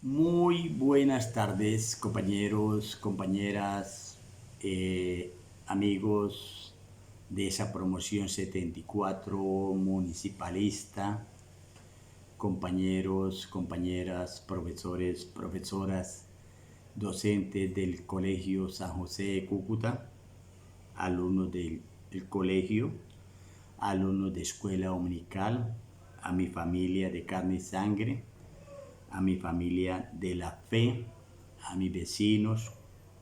Muy buenas tardes, compañeros, compañeras, amigos de esa promoción 74 municipalista, compañeros, compañeras, profesores, profesoras, docentes del Colegio San José de Cúcuta, alumnos del colegio, alumnos de escuela dominical, a mi familia de carne y sangre, a mi familia de la fe, a mis vecinos,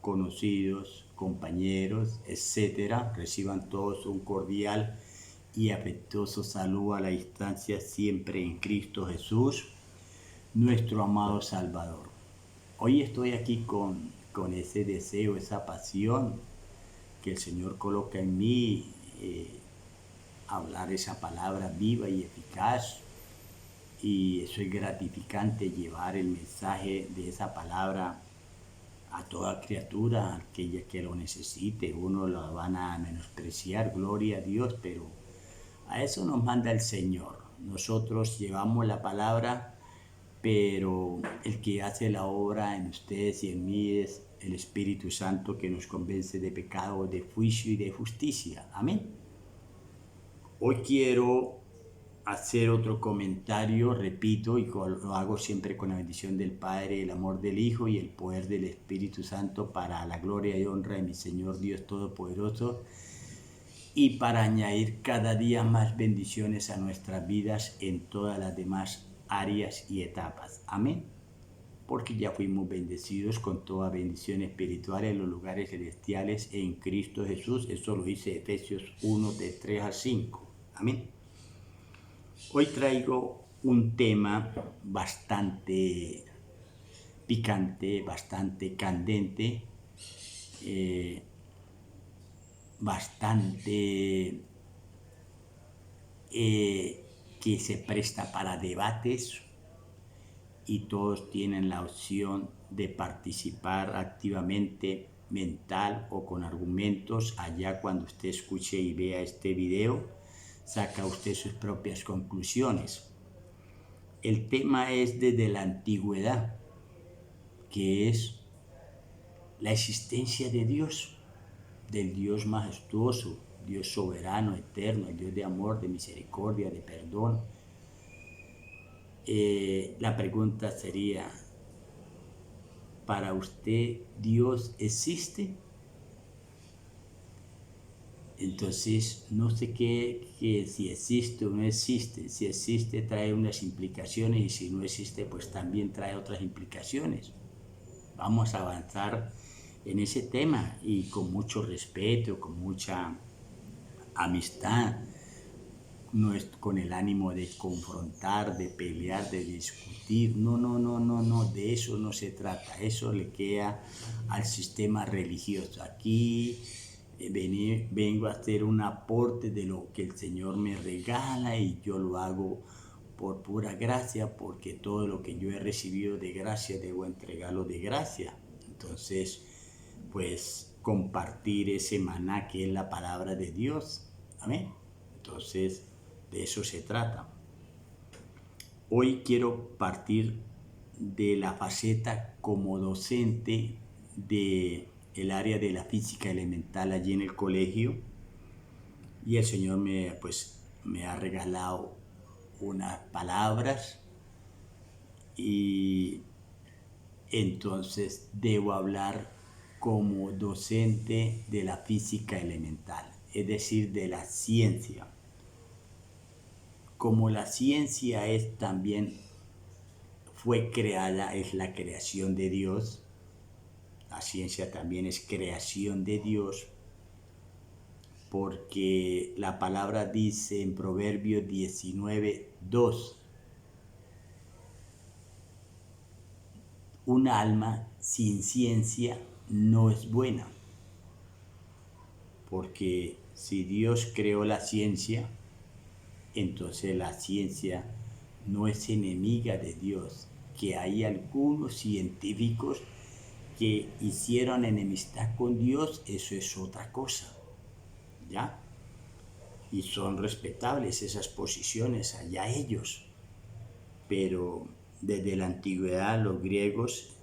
conocidos, compañeros, etcétera. Reciban todos un cordial y afectuoso saludo a la distancia, siempre en Cristo Jesús, nuestro amado Salvador. Hoy estoy aquí con ese deseo, esa pasión que el Señor coloca en mí, hablar esa palabra viva y eficaz, y eso es gratificante, llevar el mensaje de esa palabra a toda criatura, aquella que lo necesite. Uno lo van a menospreciar, gloria a Dios, pero a eso nos manda el Señor. Nosotros llevamos la palabra, pero el que hace la obra en ustedes y en mí es el Espíritu Santo, que nos convence de pecado, de juicio y de justicia. Amén. Hoy quiero hacer otro comentario, repito, y lo hago siempre con la bendición del Padre, el amor del Hijo y el poder del Espíritu Santo, para la gloria y honra de mi Señor Dios Todopoderoso, y para añadir cada día más bendiciones a nuestras vidas en todas las demás áreas y etapas. Amén. Porque ya fuimos bendecidos con toda bendición espiritual en los lugares celestiales en Cristo Jesús. Eso lo dice Efesios 1, de 3 a 5. Amén. Hoy traigo un tema bastante picante, bastante candente, bastante que se presta para debates, y todos tienen la opción de participar activamente, mental o con argumentos. Allá, cuando usted escuche y vea este video, saca usted sus propias conclusiones. El tema es desde la antigüedad, que es la existencia de Dios, del Dios majestuoso, Dios soberano, eterno, el Dios de amor, de misericordia, de perdón. La pregunta sería, ¿para usted Dios existe? Entonces, no sé qué si existe o no existe. Si existe, trae unas implicaciones, y si no existe, pues también trae otras implicaciones. Vamos a avanzar en ese tema, y con mucho respeto, con mucha amistad, no es con el ánimo de confrontar, de pelear, de discutir. No, de eso no se trata. Eso le queda al sistema religioso. Aquí vengo a hacer un aporte de lo que el Señor me regala, y yo lo hago por pura gracia, porque todo lo que yo he recibido de gracia debo entregarlo de gracia. Entonces, pues, compartir ese maná que es la palabra de Dios. Amén. Entonces, de eso se trata. Hoy quiero partir de la faceta como docente del área de la física elemental allí en el colegio, y el Señor me ha regalado unas palabras, y entonces debo hablar como docente de la física elemental, es decir, de la ciencia. Como la ciencia también fue creada, es la creación de Dios, la ciencia también es creación de Dios, porque la palabra dice en Proverbios 19:2, un alma sin ciencia no es buena. Porque si Dios creó la ciencia, entonces la ciencia no es enemiga de Dios. Que hay algunos científicos que hicieron enemistad con Dios, eso es otra cosa, ¿ya? Y son respetables esas posiciones, allá ellos. Pero desde la antigüedad los griegos,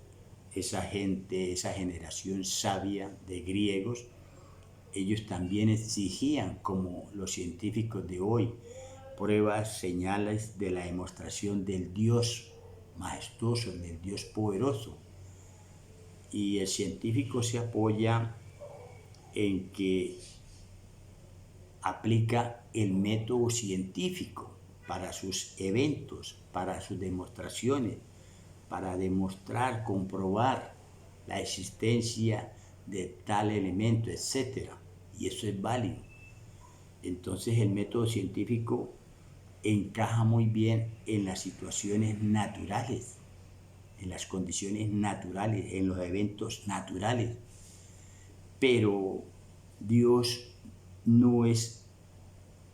esa gente, esa generación sabia de griegos, ellos también exigían, como los científicos de hoy, pruebas, señales de la demostración del Dios majestuoso, del Dios poderoso. Y el científico se apoya en que aplica el método científico para sus eventos, para sus demostraciones, para demostrar, comprobar la existencia de tal elemento, etc. Y eso es válido. Entonces el método científico encaja muy bien en las situaciones naturales, en las condiciones naturales, en los eventos naturales. Pero Dios no es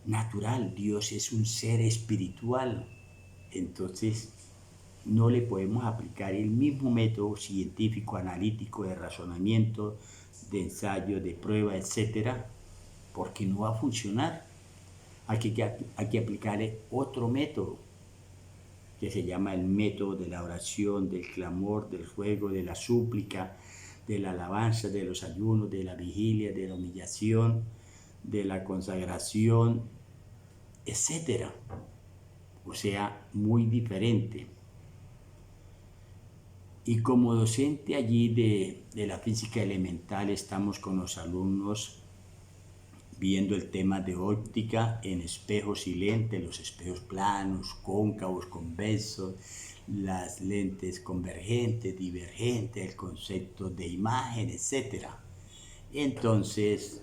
natural, Dios es un ser espiritual. Entonces no le podemos aplicar el mismo método científico, analítico, de razonamiento, de ensayo, de prueba, etcétera, porque no va a funcionar. Hay que aplicarle otro método, que se llama el método de la oración, del clamor, del ruego, de la súplica, de la alabanza, de los ayunos, de la vigilia, de la humillación, de la consagración, etcétera. O sea, muy diferente. Y como docente allí de la física elemental estamos con los alumnos viendo el tema de óptica en espejos y lentes, los espejos planos, cóncavos, convexos, las lentes convergentes, divergentes, el concepto de imagen, etc. Entonces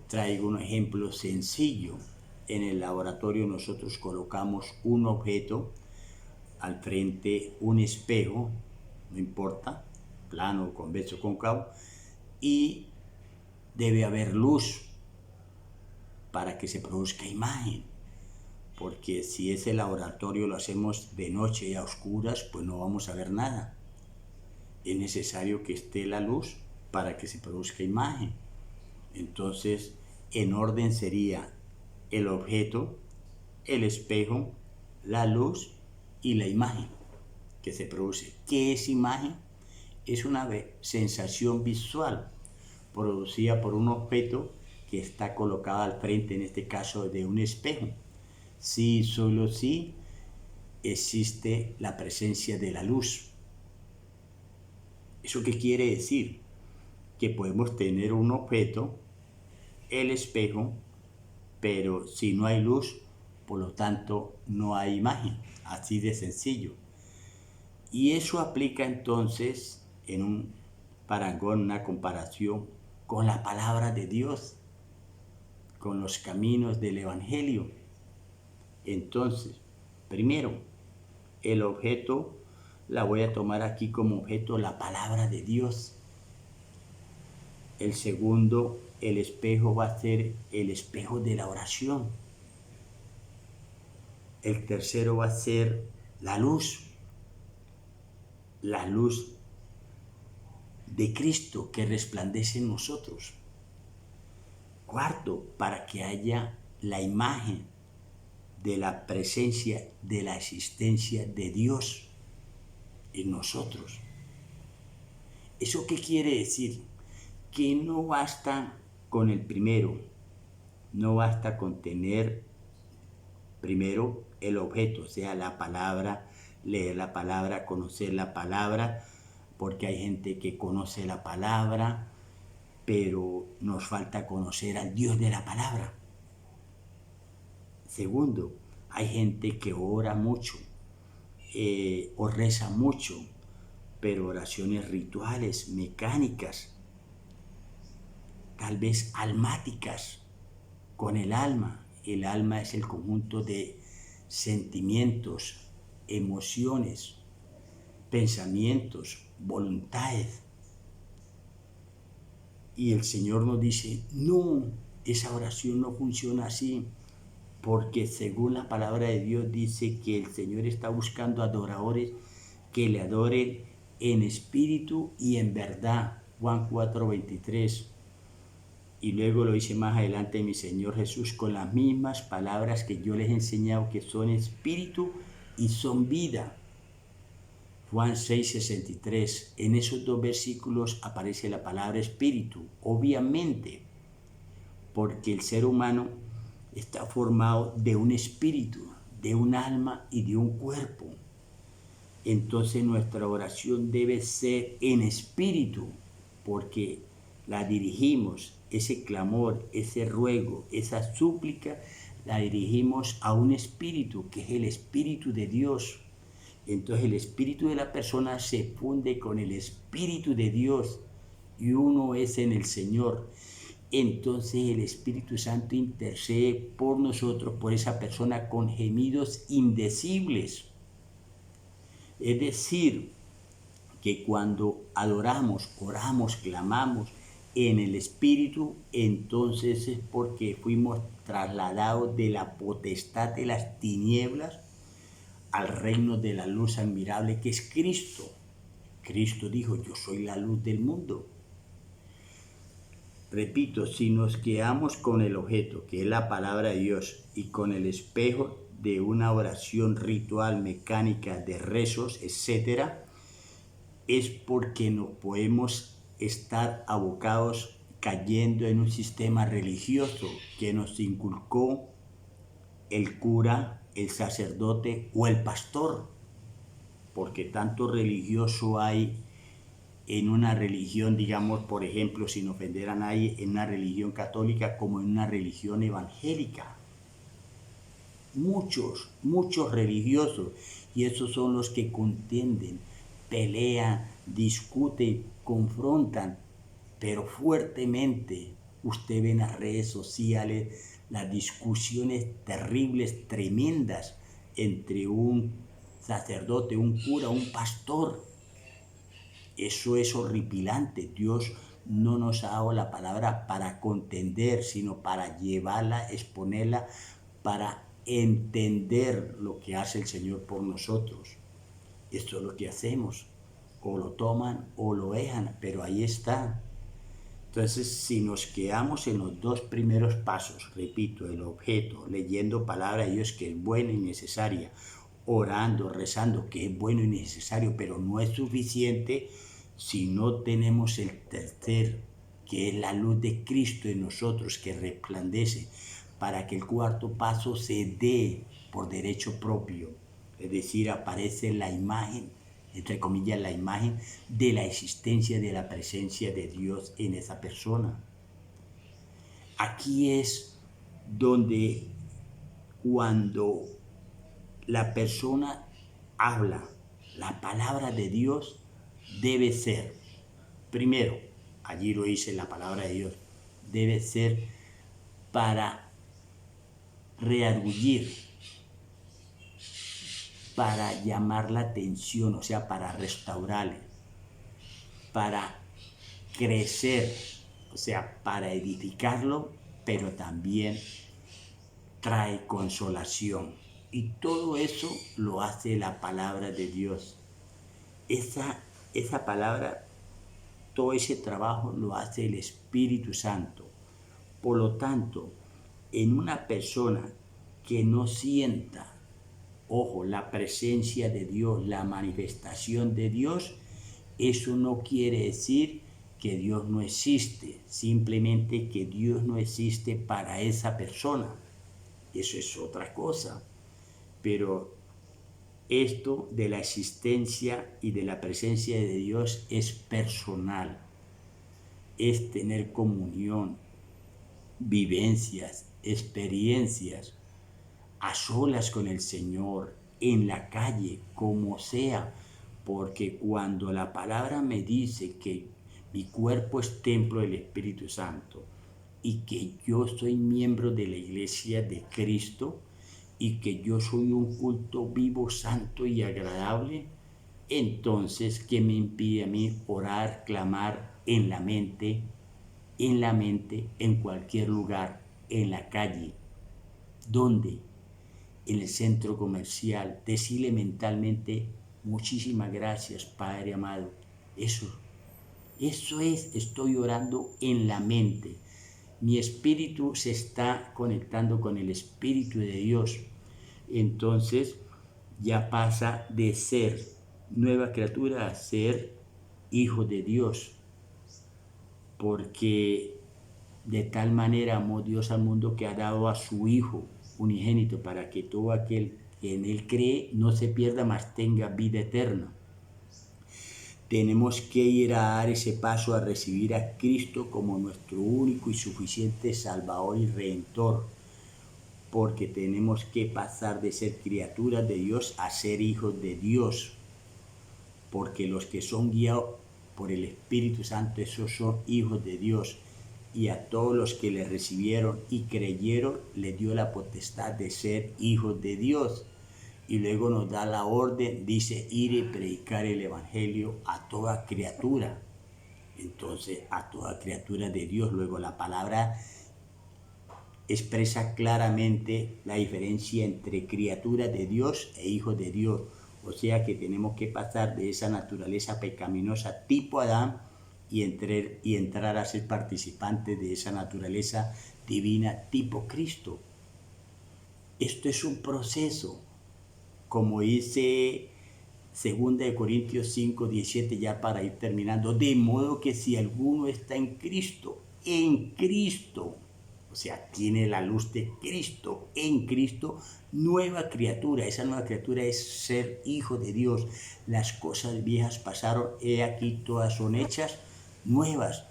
traigo un ejemplo sencillo. En el laboratorio nosotros colocamos un objeto al frente, un espejo, no importa, plano, convexo, cóncavo, y debe haber luz para que se produzca imagen, porque si ese laboratorio lo hacemos de noche y a oscuras, pues no vamos a ver nada. Es necesario que esté la luz para que se produzca imagen. Entonces, en orden sería el objeto, el espejo, la luz y la imagen que se produce. ¿Qué es imagen? Es una sensación visual producida por un objeto que está colocado al frente, en este caso de un espejo. Sí, solo sí existe la presencia de la luz. ¿Eso qué quiere decir? Que podemos tener un objeto, el espejo, pero si no hay luz, por lo tanto no hay imagen. Así de sencillo. Y eso aplica entonces en un parangón, una comparación con la palabra de Dios, con los caminos del Evangelio. Entonces, primero, el objeto la voy a tomar aquí como objeto la palabra de Dios. El segundo, el espejo va a ser el espejo de la oración. El tercero va a ser la luz de Cristo que resplandece en nosotros. Cuarto, para que haya la imagen de la presencia, de la existencia de Dios en nosotros. ¿Eso qué quiere decir? Que no basta con el primero, no basta con tener primero el objeto, o sea, la palabra, leer la palabra, conocer la palabra, porque hay gente que conoce la palabra, pero nos falta conocer al Dios de la palabra. Segundo, hay gente que ora mucho o reza mucho, pero oraciones rituales, mecánicas, tal vez almáticas, con el alma. El alma es el conjunto de sentimientos, emociones, pensamientos, voluntades. Y el Señor nos dice, no, esa oración no funciona así, porque según la palabra de Dios dice que el Señor está buscando adoradores que le adoren en espíritu y en verdad. Juan 4:23. Y luego lo dice más adelante mi Señor Jesús con las mismas palabras que yo les he enseñado, que son espíritu y son vida. Juan 6:63. En esos dos versículos aparece la palabra espíritu, obviamente, porque el ser humano está formado de un espíritu, de un alma y de un cuerpo. Entonces nuestra oración debe ser en espíritu, porque la dirigimos, ese clamor, ese ruego, esa súplica, la dirigimos a un espíritu, que es el Espíritu de Dios. Entonces el espíritu de la persona se funde con el Espíritu de Dios y uno es en el Señor. Entonces el Espíritu Santo intercede por nosotros, por esa persona, con gemidos indecibles. Es decir, que cuando adoramos, oramos, clamamos en el Espíritu, entonces es porque fuimos trasladados de la potestad de las tinieblas al reino de la luz admirable que es Cristo. Cristo dijo, yo soy la luz del mundo. Repito, si nos quedamos con el objeto, que es la palabra de Dios, y con el espejo de una oración ritual, mecánica, de rezos, etc., es porque no podemos estar abocados cayendo en un sistema religioso que nos inculcó el cura, el sacerdote o el pastor, porque tanto religioso hay en una religión, digamos, por ejemplo, sin ofender a nadie, en una religión católica como en una religión evangélica. Muchos religiosos, y esos son los que contienden, pelean, discuten, confrontan, pero fuertemente. Usted ve en las redes sociales las discusiones terribles, tremendas, entre un sacerdote, un cura, un pastor. Eso es horripilante. Dios no nos ha dado la palabra para contender, sino para llevarla, exponerla, para entender lo que hace el Señor por nosotros. Esto es lo que hacemos. O lo toman o lo dejan, pero ahí está. Entonces, si nos quedamos en los dos primeros pasos, repito, el objeto, leyendo palabra de Dios que es buena y necesaria, orando, rezando, que es bueno y necesario, pero no es suficiente si no tenemos el tercer, que es la luz de Cristo en nosotros, que resplandece, para que el cuarto paso se dé por derecho propio. Es decir, aparece la imagen, entre comillas, la imagen de la existencia, de la presencia de Dios en esa persona. Aquí es donde cuando la persona habla, la palabra de Dios debe ser, primero, allí lo dice la palabra de Dios, debe ser para redarguir, para llamar la atención, o sea, para restaurar, para crecer, o sea, para edificarlo, pero también trae consolación. Y todo eso lo hace la palabra de Dios. Esa palabra, todo ese trabajo lo hace el Espíritu Santo. Por lo tanto, en una persona que no sienta, ojo, la presencia de Dios, la manifestación de Dios, eso no quiere decir que Dios no existe, simplemente que Dios no existe para esa persona. Eso es otra cosa. Pero esto de la existencia y de la presencia de Dios es personal, es tener comunión, vivencias, experiencias, a solas con el Señor, en la calle, como sea, porque cuando la palabra me dice que mi cuerpo es templo del Espíritu Santo y que yo soy miembro de la iglesia de Cristo y que yo soy un culto vivo, santo y agradable, entonces, ¿qué me impide a mí orar, clamar en la mente, en cualquier lugar, en la calle? ¿Dónde? En el centro comercial, decirle mentalmente, muchísimas gracias, Padre amado. Eso es, estoy orando en la mente. Mi espíritu se está conectando con el Espíritu de Dios. Entonces ya pasa de ser nueva criatura a ser hijo de Dios, porque de tal manera amó Dios al mundo que ha dado a su Hijo unigénito para que todo aquel que en Él cree no se pierda, mas tenga vida eterna. Tenemos que ir a dar ese paso a recibir a Cristo como nuestro único y suficiente Salvador y Redentor, porque tenemos que pasar de ser criaturas de Dios a ser hijos de Dios, porque los que son guiados por el Espíritu Santo, esos son hijos de Dios, y a todos los que le recibieron y creyeron, le dio la potestad de ser hijos de Dios. Y luego nos da la orden, dice, ir y predicar el Evangelio a toda criatura. Entonces, a toda criatura de Dios. Luego la palabra expresa claramente la diferencia entre criatura de Dios e hijo de Dios. O sea que tenemos que pasar de esa naturaleza pecaminosa tipo Adán y entrar a ser participantes de esa naturaleza divina tipo Cristo. Esto es un proceso, como dice 2 Corintios 5, 17, ya para ir terminando, de modo que si alguno está en Cristo, o sea, tiene la luz de Cristo, en Cristo, nueva criatura. Esa nueva criatura es ser hijo de Dios. Las cosas viejas pasaron, he aquí todas son hechas nuevas.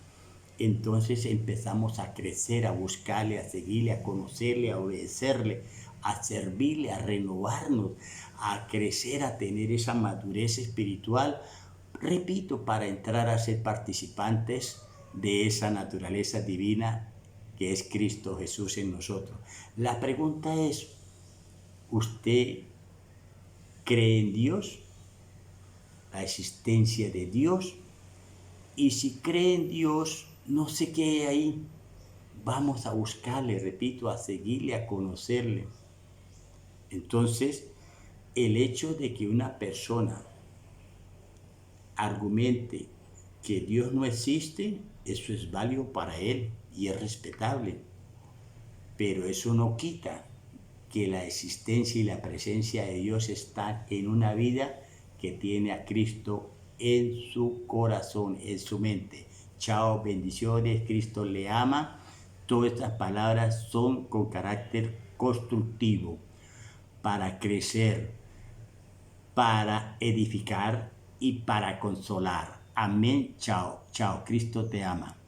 Entonces empezamos a crecer, a buscarle, a seguirle, a conocerle, a obedecerle, a servirle, a renovarnos, a crecer, a tener esa madurez espiritual, repito, para entrar a ser participantes de esa naturaleza divina que es Cristo Jesús en nosotros. La pregunta es, ¿usted cree en Dios? ¿La existencia de Dios? Y si cree en Dios, no se quede ahí. Vamos a buscarle, repito, a seguirle, a conocerle. Entonces, el hecho de que una persona argumente que Dios no existe, eso es válido para él y es respetable. Pero eso no quita que la existencia y la presencia de Dios están en una vida que tiene a Cristo en su corazón, en su mente. Chao, bendiciones, Cristo le ama. Todas estas palabras son con carácter constructivo, para crecer, para edificar y para consolar. Amén, chao, chao, Cristo te ama.